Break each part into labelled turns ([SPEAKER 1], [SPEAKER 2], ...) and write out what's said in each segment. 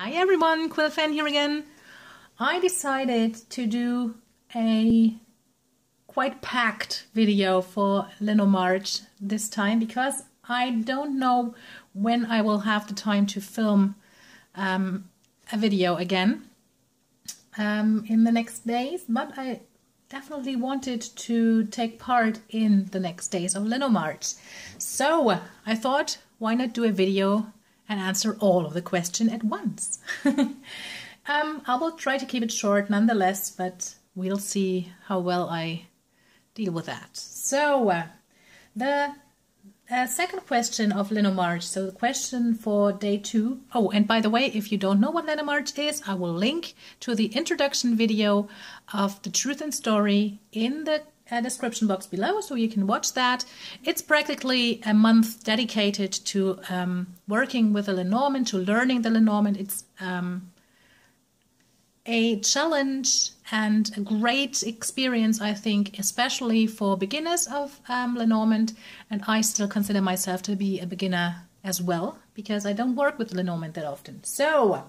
[SPEAKER 1] Hi everyone, Quillfan here again. I decided to do a quite packed video for Lenormarch this time because I don't know when I will have the time to film a video again in the next days, but I definitely wanted to take part in the next days of Lenormarch. So I thought, why not do a video and answer all of the questions at once. I will try to keep it short nonetheless, but we'll see how well I deal with that. So, the second question of Lenormarch, so the question for day 2. Oh, and by the way, if you don't know what Lenormarch is, I will link to the introduction video of the Truth and Story in the description box below, so you can watch that. It's practically a month dedicated to working with the Lenormand, to learning the Lenormand. It's a challenge and a great experience, I think, especially for beginners of Lenormand, and I still consider myself to be a beginner as well, because I don't work with Lenormand that often. So,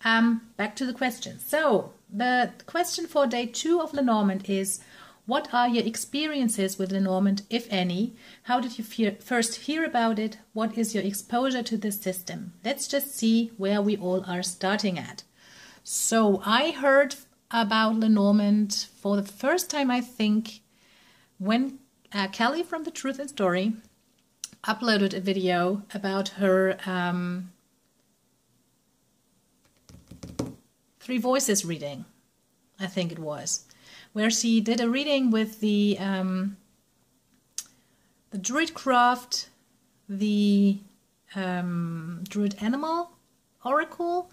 [SPEAKER 1] back to the question. So, the question for day 2 of Lenormand is, what are your experiences with Lenormand, if any? How did you first hear about it? What is your exposure to this system? Let's just see where we all are starting at. So I heard about Lenormand for the first time, I think, when Kelly from the Truth and Story uploaded a video about her 3 Voices reading, I think it was, where she did a reading with the Druidcraft, the Druid Animal Oracle,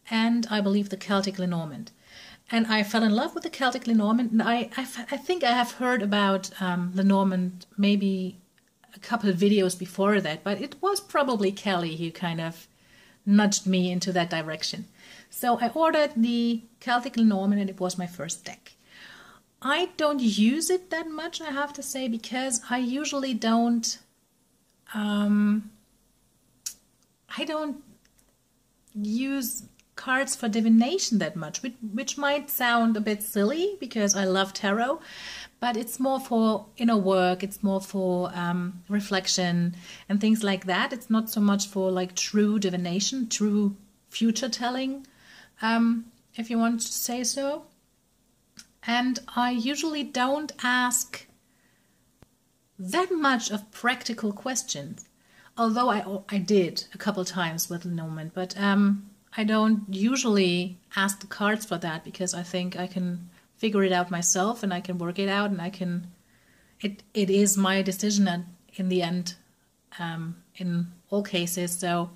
[SPEAKER 1] and I believe the Celtic Lenormand. And I fell in love with the Celtic Lenormand, and I think I have heard about Lenormand maybe a couple of videos before that, but it was probably Kelly who kind of nudged me into that direction. So I ordered the Celtic Lenormand, and it was my first deck. I don't use it that much, I have to say, because I usually don't I don't use cards for divination that much, which might sound a bit silly because I love tarot, but it's more for inner work, it's more for reflection and things like that. It's not so much for like true divination, true future telling, if you want to say so. And I usually don't ask that much of practical questions, although I did a couple times with Lenormand, but I don't usually ask the cards for that because I think I can figure it out myself and I can work it out, and I can, it is my decision in the end, in all cases, so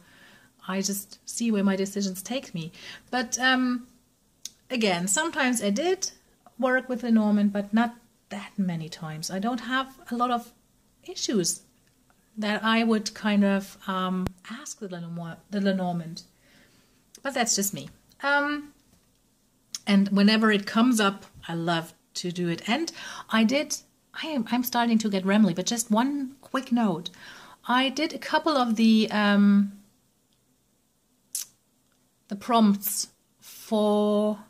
[SPEAKER 1] I just see where my decisions take me. But again, sometimes I did work with Lenormand, but not that many times. I don't have a lot of issues that I would kind of ask the Lenormand, but that's just me. And whenever it comes up, I love to do it. And I'm starting to get rambly, but just one quick note. I did a couple of the prompts for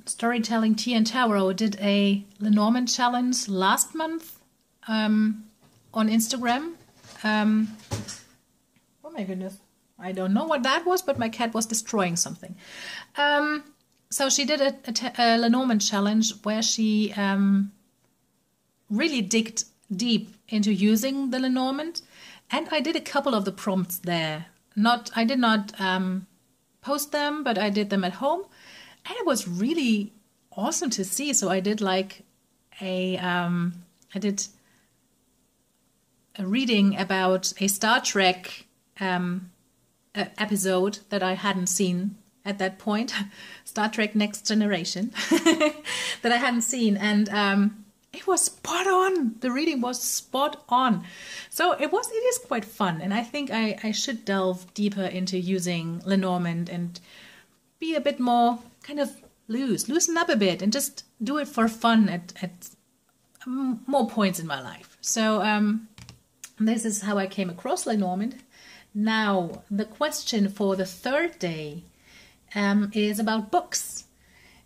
[SPEAKER 1] Storytelling Tea and Tarot. Did a Lenormand challenge last month on Instagram. Oh my goodness, I don't know what that was, but my cat was destroying something. So she did a Lenormand challenge where she really digged deep into using the Lenormand, and I did a couple of the prompts there. I did not post them, but I did them at home. And it was really awesome to see. So I did like I did a reading about a Star Trek episode that I hadn't seen at that point, Star Trek Next Generation, that I hadn't seen, and it was spot on. The reading was spot on. So it is quite fun, and I think I should delve deeper into using Lenormand and be a bit more kind of loosen up a bit and just do it for fun at more points in my life. So this is how I came across Lenormand, Now, the question for the third day is about books.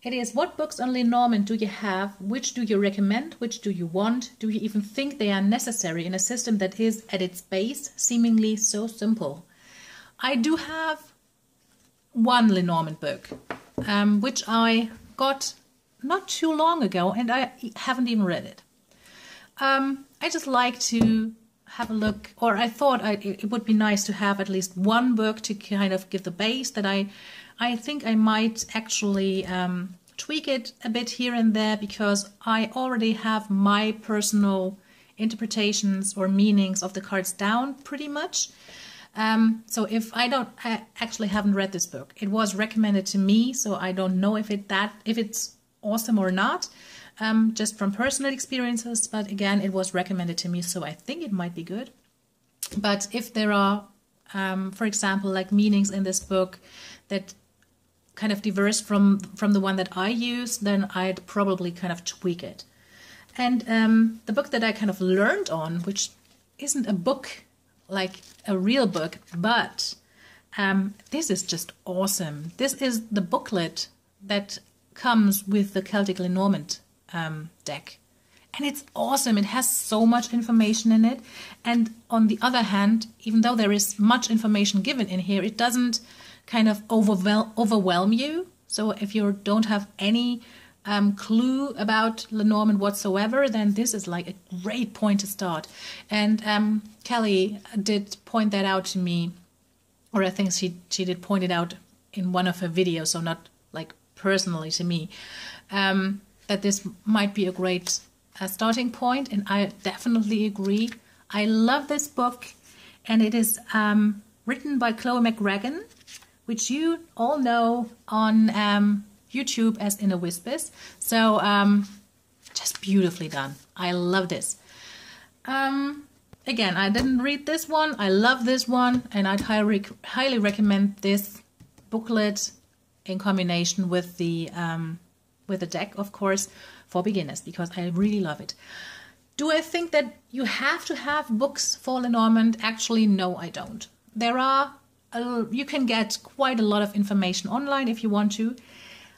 [SPEAKER 1] It is, what books on Lenormand do you have? Which do you recommend? Which do you want? Do you even think they are necessary in a system that is at its base seemingly so simple? I do have one Lenormand book, which I got not too long ago, and I haven't even read it. I just like to have a look, or I thought it would be nice to have at least one book to kind of give the base that I think I might actually tweak it a bit here and there, because I already have my personal interpretations or meanings of the cards down pretty much. So if I actually haven't read this book. It was recommended to me, so I don't know if it's awesome or not, just from personal experiences. But again, it was recommended to me, so I think it might be good. But if there are, for example, like meanings in this book that kind of diverse from the one that I use, then I'd probably kind of tweak it. And the book that I kind of learned on, which isn't a book, like a real book, but this is just awesome. This is the booklet that comes with the Celtic Lenormand deck. And it's awesome. It has so much information in it. And on the other hand, even though there is much information given in here, it doesn't kind of overwhelm you. So if you don't have any clue about Lenormand whatsoever, then this is like a great point to start. And Kelly did point that out to me, or I think she did point it out in one of her videos, so not like personally to me, that this might be a great starting point, and I definitely agree. I love this book, and it is written by Chloe McGregor, which you all know on YouTube as Inner Whispers. So just beautifully done. I love this. Again, I didn't read this one. I love this one, and I'd highly recommend this booklet in combination with the deck, of course, for beginners, because I really love it. Do I think that you have to have books for Lenormand? Actually, no, I don't. There are you can get quite a lot of information online if you want to,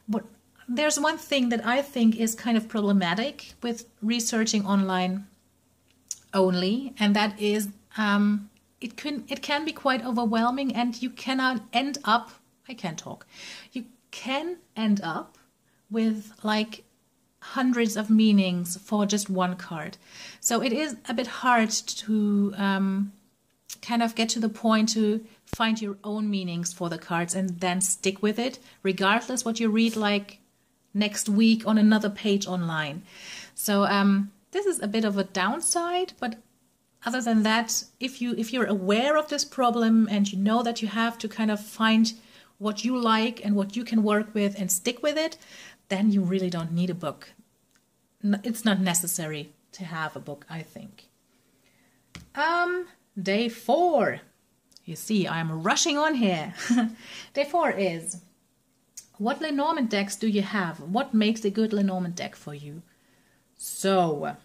[SPEAKER 1] but there's one thing that I think is kind of problematic with researching online only, and that is it can be quite overwhelming, and you cannot end up, I can't talk, you can end up with like hundreds of meanings for just one card. So it is a bit hard to kind of get to the point to find your own meanings for the cards and then stick with it, regardless what you read like next week on another page online. So this is a bit of a downside, but other than that, if you're aware of this problem and you know that you have to kind of find what you like and what you can work with and stick with it, then you really don't need a book. It's not necessary to have a book, I think. Day 4. You see, I'm rushing on here. Day 4 is, what Lenormand decks do you have? What makes a good Lenormand deck for you? So,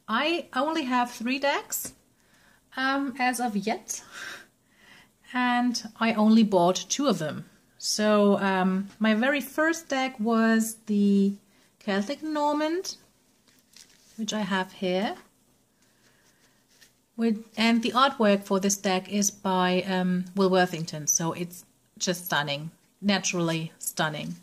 [SPEAKER 1] I only have 3 decks as of yet, and I only bought 2 of them. So, my very first deck was the Celtic Lenormand, which I have here. And the artwork for this deck is by Will Worthington, so it's just stunning, naturally stunning.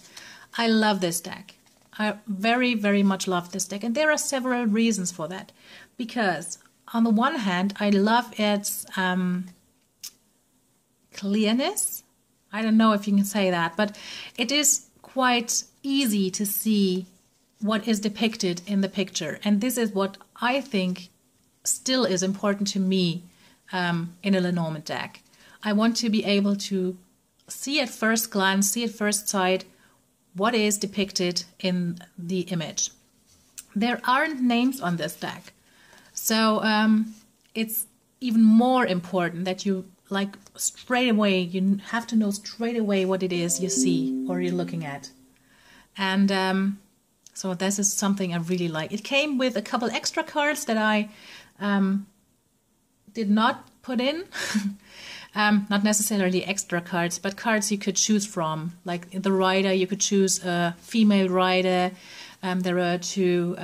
[SPEAKER 1] I love this deck. I very, very much love this deck, and there are several reasons for that. Because on the one hand, I love its clearness. I don't know if you can say that, but it is quite easy to see what is depicted in the picture, and this is what I think still is important to me in a Lenormand deck. I want to be able to see at first glance, see at first sight, what is depicted in the image. There aren't names on this deck, so it's even more important that you like straight away, you have to know straight away what it is you see or you're looking at. And so this is something I really like. It came with a couple extra cards that I did not put in. Not necessarily extra cards, but cards you could choose from. Like the rider, you could choose a female rider. There are 2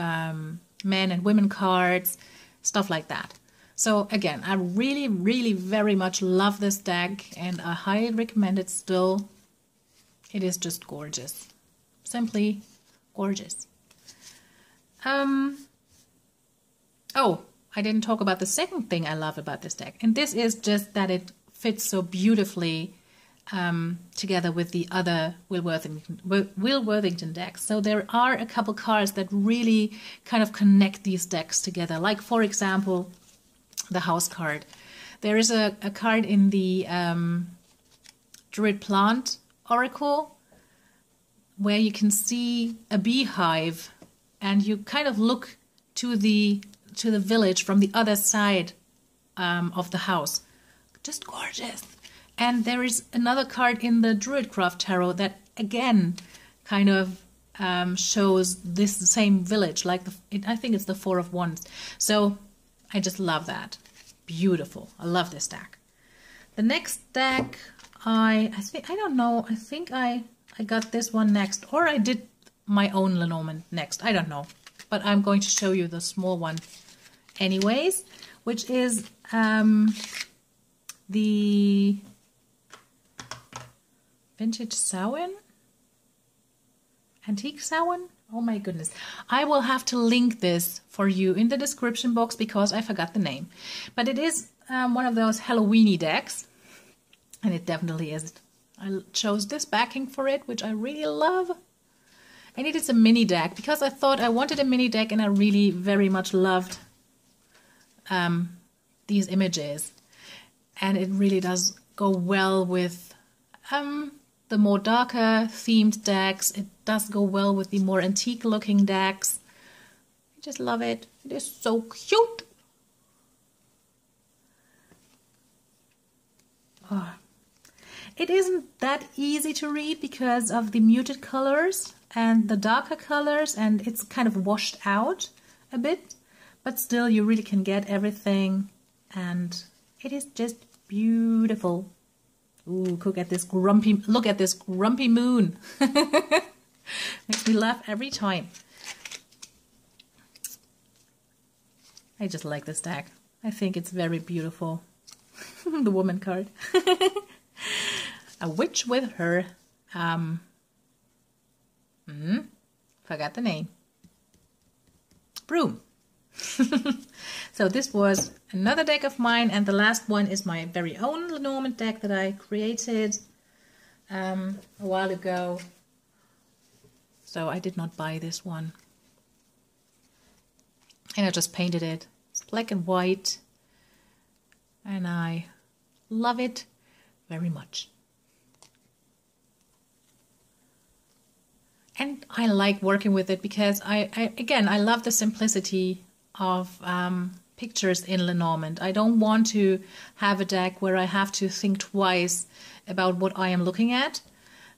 [SPEAKER 1] men and women cards, stuff like that. So again, I really, really very much love this deck, and I highly recommend it still. It is just gorgeous. Simply gorgeous. Oh, I didn't talk about the second thing I love about this deck. And this is just that it fits so beautifully together with the other Will Worthington decks. So there are a couple cards that really kind of connect these decks together. Like, for example, the house card. There is a card in the Druid Plant Oracle where you can see a beehive, and you kind of look to the village from the other side of the house. Just gorgeous. And there is another card in the Druidcraft Tarot that again kind of shows this same village. Like I think it's the 4 of Wands. So I just love that. Beautiful. I love this deck. The next deck, I don't know. I think I got this one next, or I did my own Lenormand next. I don't know, but I'm going to show you the small one anyways, which is the Vintage Samhain? Antique Samhain? Oh my goodness. I will have to link this for you in the description box because I forgot the name. But it is one of those Halloween-y decks, and it definitely is. I chose this backing for it, which I really love. And it is a mini deck because I thought I wanted a mini deck, and I really very much loved these images. And it really does go well with the more darker themed decks. It does go well with the more antique looking decks. I just love it. It is so cute. Oh. It isn't that easy to read because of the muted colors and the darker colors, and it's kind of washed out a bit, but still you really can get everything, and it is just beautiful. Ooh, look at this grumpy moon. Makes me laugh every time. I just like this deck. I think it's very beautiful. The woman card. A witch with her, forgot the name, broom. So this was another deck of mine, and the last one is my very own Lenormand deck that I created a while ago. So I did not buy this one, and I just painted it. It's black and white, and I love it very much. And I like working with it because I love the simplicity of pictures in Lenormand. I don't want to have a deck where I have to think twice about what I am looking at.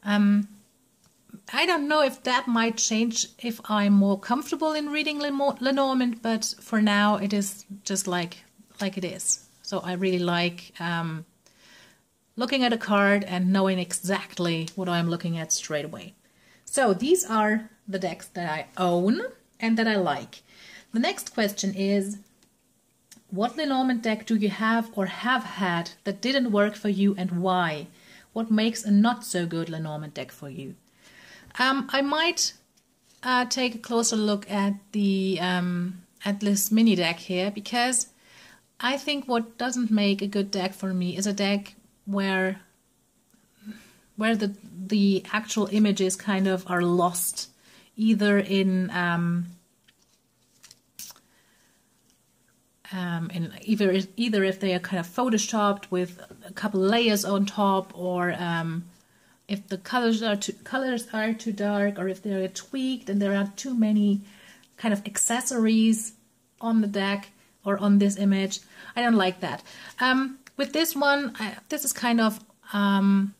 [SPEAKER 1] I don't know if that might change if I'm more comfortable in reading Lenormand, but for now it is just like it is. So I really like looking at a card and knowing exactly what I'm looking at straight away. So these are the decks that I own and that I like. The next question is, what Lenormand deck do you have or have had that didn't work for you, and why? What makes a not so good Lenormand deck for you? I might take a closer look at this mini deck here, because I think what doesn't make a good deck for me is a deck where the actual images kind of are lost, either in either if they are kind of photoshopped with a couple layers on top, or if the colors are too dark, or if they're tweaked and there are too many kind of accessories on the deck or on this image. I don't like that. With this one, this is kind of on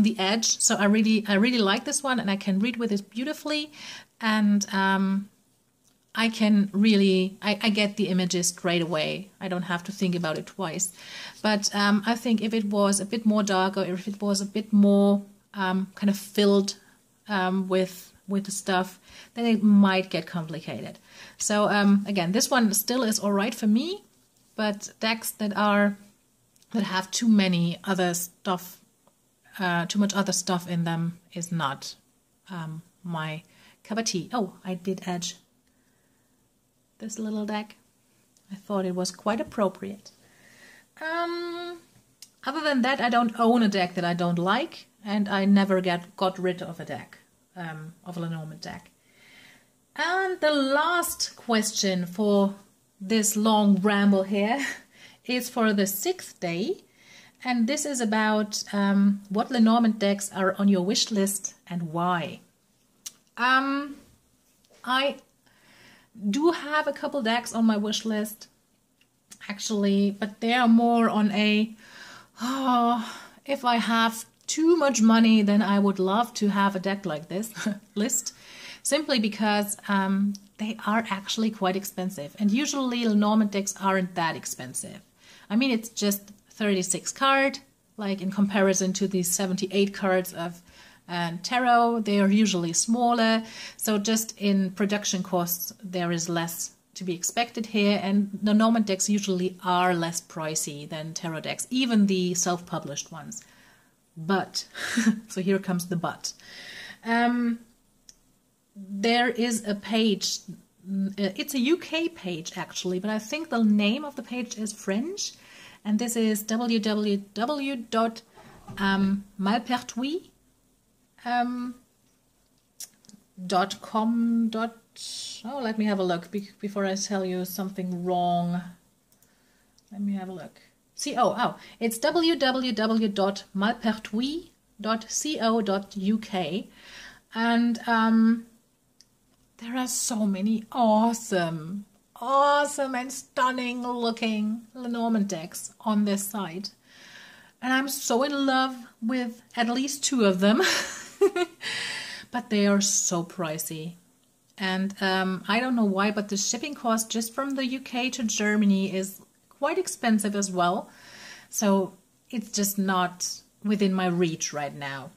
[SPEAKER 1] the edge, so I really like this one, and I can read with it beautifully. And I can really, I get the images straight away. I don't have to think about it twice. But I think if it was a bit more darker, if it was a bit more kind of filled with the stuff, then it might get complicated. So again, this one still is all right for me, but decks that have too many other stuff, too much other stuff in them is not my cup of tea. Oh, I did edge this little deck. I thought it was quite appropriate. Other than that, I don't own a deck that I don't like, and I never got rid of a deck, of a Lenormand deck. And the last question for this long ramble here is for the 6th day, and this is about what Lenormand decks are on your wish list and why. I do have a couple decks on my wish list, actually, but they are more on a, if I have too much money, then I would love to have a deck like this list, simply because they are actually quite expensive. And usually Lenormand decks aren't that expensive. I mean, it's just 36 card, like in comparison to the 78 cards of tarot, they are usually smaller. So just in production costs, there is less to be expected here. And Lenormand decks usually are less pricey than tarot decks, even the self-published ones. But, so here comes the but. There is a page, it's a UK page actually, but I think the name of the page is French, and this is www.malpertuis.com. Oh, let me have a look before I tell you something wrong. Let me have a look. It's www.malpertuis.co.uk, and there are so many awesome and stunning looking Lenormand decks on this site, and I'm so in love with at least 2 of them. But they are so pricey, and I don't know why, but the shipping cost just from the UK to Germany is quite expensive as well, so it's just not within my reach right now.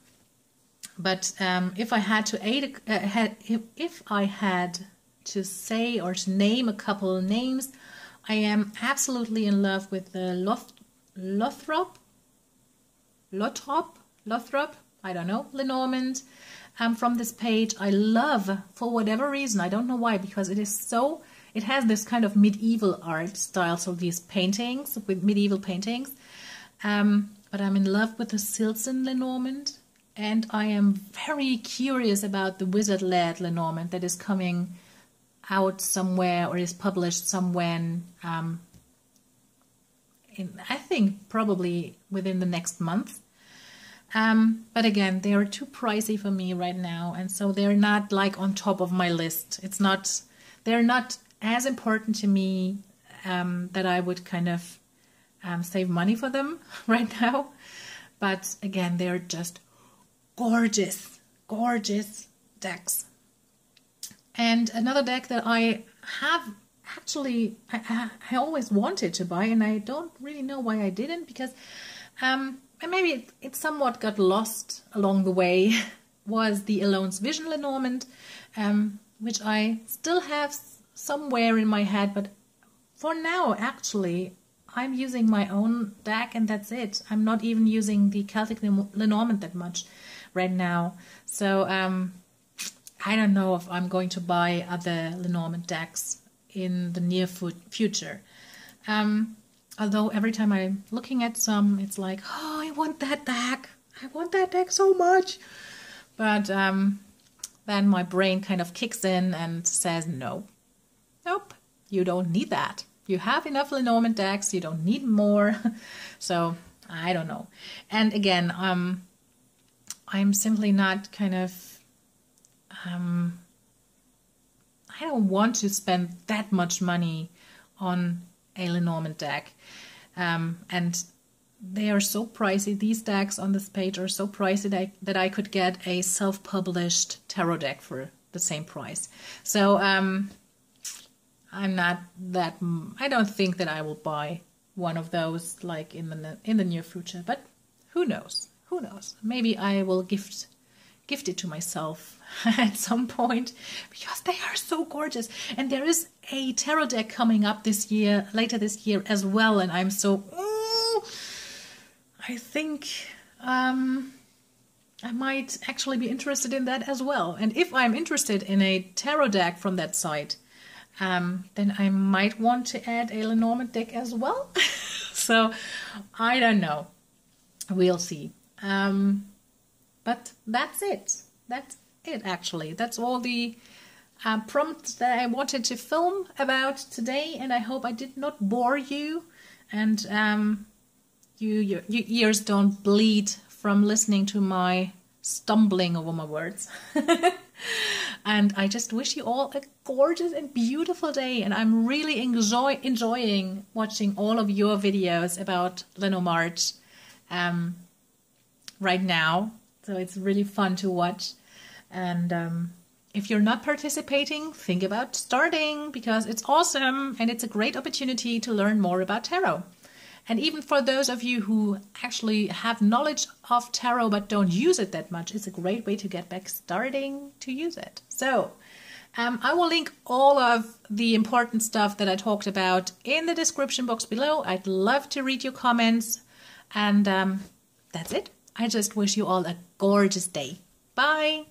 [SPEAKER 1] But if I had to if I had to say or to name a couple of names, I am absolutely in love with the Lothrop, I don't know, Lenormand. From this page, I love, for whatever reason, I don't know why, because it has this kind of medieval art style, so these paintings, with medieval paintings. But I'm in love with the Silson Lenormand, and I am very curious about the wizard-led Lenormand that is coming out somewhere, or is published somewhere I think probably within the next month. But again, they are too pricey for me right now, and so they're not like on top of my list. They're not as important to me that I would kind of save money for them right now. But again, they're just gorgeous decks. And another deck that I have actually, I always wanted to buy, and I don't really know why I didn't, because and maybe it somewhat got lost along the way, was the Alone's Vision Lenormand, which I still have somewhere in my head, but for now, actually, I'm using my own deck and that's it. I'm not even using the Celtic Lenormand that much right now. So I don't know if I'm going to buy other Lenormand decks in the near future. Although every time I'm looking at some, it's like, oh, I want that deck. I want that deck so much. But then my brain kind of kicks in and says, no. Nope, you don't need that. You have enough Lenormand decks. You don't need more. So, I don't know. And again, I'm simply not kind of... I don't want to spend that much money on a Lenormand deck, and they are so pricey. These decks on this page are so pricey that I could get a self-published tarot deck for the same price. So I don't think that I will buy one of those like in the near future, but who knows? Who knows? Maybe I will gift it to myself at some point, because they are so gorgeous. And there is a tarot deck coming up this year, later this year as well, and I'm so I think I might actually be interested in that as well. And if I'm interested in a tarot deck from that site, then I might want to add a Lenormand deck as well. So I don't know. We'll see. But that's it. That's it, actually. That's all the prompts that I wanted to film about today, and I hope I did not bore you, and your ears don't bleed from listening to my stumbling over my words. And I just wish you all a gorgeous and beautiful day, and I'm really enjoying watching all of your videos about Lenormarch right now. So it's really fun to watch. And if you're not participating, think about starting, because it's awesome and it's a great opportunity to learn more about tarot. And even for those of you who actually have knowledge of tarot but don't use it that much, it's a great way to get back starting to use it. So I will link all of the important stuff that I talked about in the description box below. I'd love to read your comments. And that's it. I just wish you all a gorgeous day. Bye.